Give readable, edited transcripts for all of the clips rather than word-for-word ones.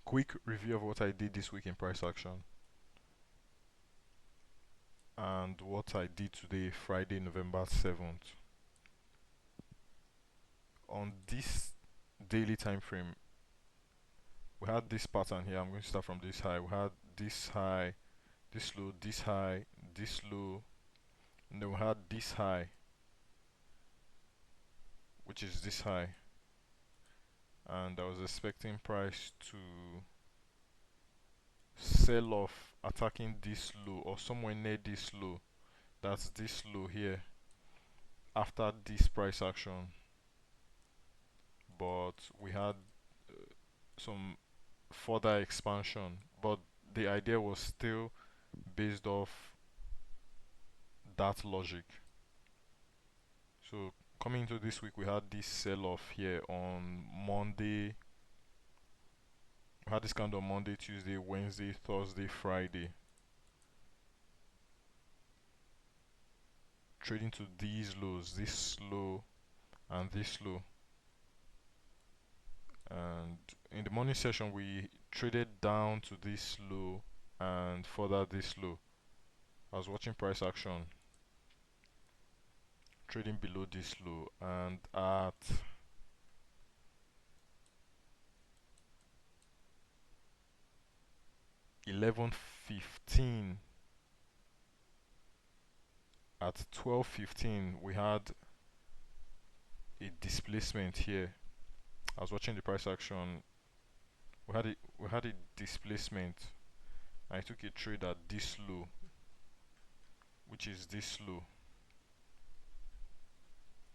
quick review of what I did this week in price action and what I did today, Friday, November 7th. On this daily time frame, we had this pattern here. I'm going to start from this high. We had this high, this low, this high, this low, and then we had this high, which is this high. And I was expecting price to sell off attacking this low or somewhere near this low. That's this low here after this price action, but we had some further expansion, but the idea was still based off that logic. So coming into this week, we had this sell off here on Monday. We had this kind of Monday, Tuesday, Wednesday, Thursday, Friday, trading to these lows, this low and this low. And in the morning session, we traded down to this low and further this low. I was watching price action, trading below this low, and at 11:15, at 12:15, we had a displacement here. I was watching the price action. We had a displacement. I took a trade at this low, which is this low,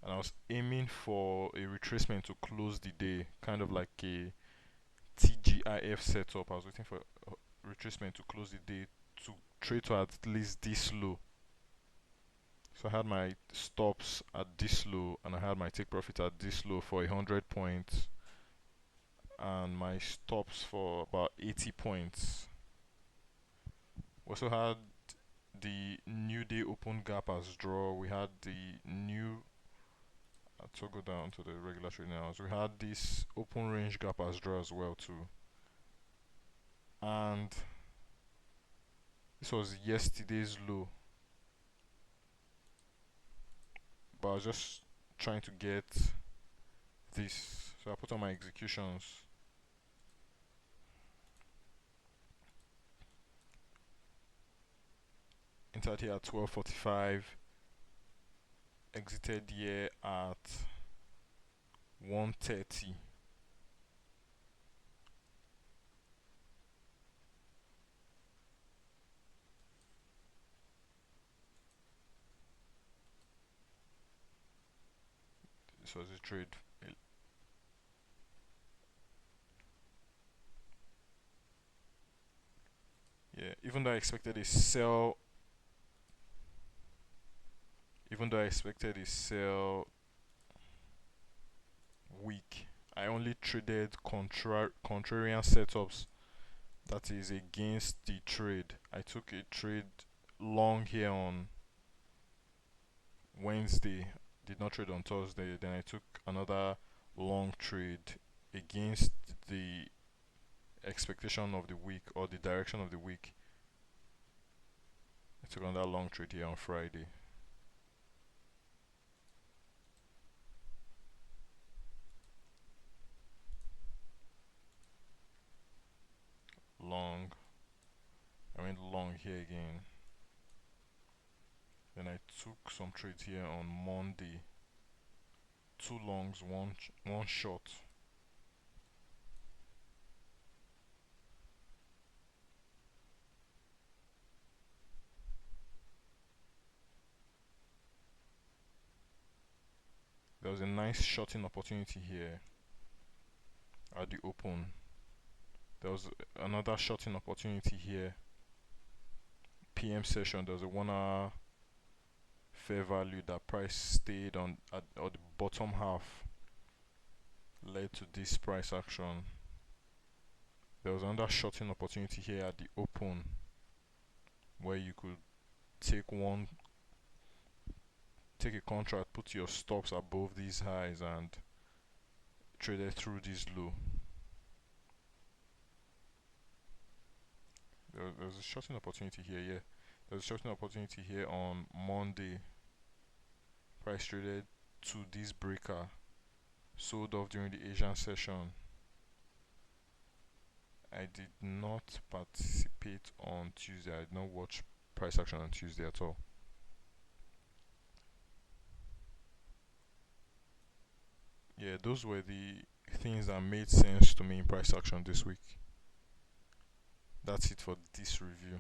and I was aiming for a retracement to close the day, kind of like a TGIF setup. I was waiting for a retracement to close the day to trade to at least this low. So I had my stops at this low and I had my take profit at this low for 100 points and my stops for about 80 points. We also had the new day open gap as draw. We had the new, to go down to the regular trading hours, we had this open range gap as draw as well too. And this was yesterday's low, but I was just trying to get this, so I put on my executions. Entered here at 12:45, exited here at 1:30. This was a trade. Yeah, even though I expected a sell, week, I only traded contrarian setups, that is against the trade. I took a trade long here on Wednesday, did not trade on Thursday. Then I took another long trade against the expectation of the week or the direction of the week. I took another long trade here on Friday. Long. I went long here again. Then I took some trades here on Monday. Two longs, one short. There was a nice shorting opportunity here at the open. There was another shorting opportunity here. PM session, there was a 1 hour fair value. That price stayed on at the bottom half, led to this price action. There was another shorting opportunity here at the open where you could take a contract, put your stops above these highs and trade it through this low. there's a shorting opportunity here. Yeah, there's a shorting opportunity here on Monday. Price traded to this breaker, sold off during the Asian session. I did not participate on Tuesday. I did not watch price action on Tuesday at all. Yeah, those were the things that made sense to me in price action this week. That's it for this review.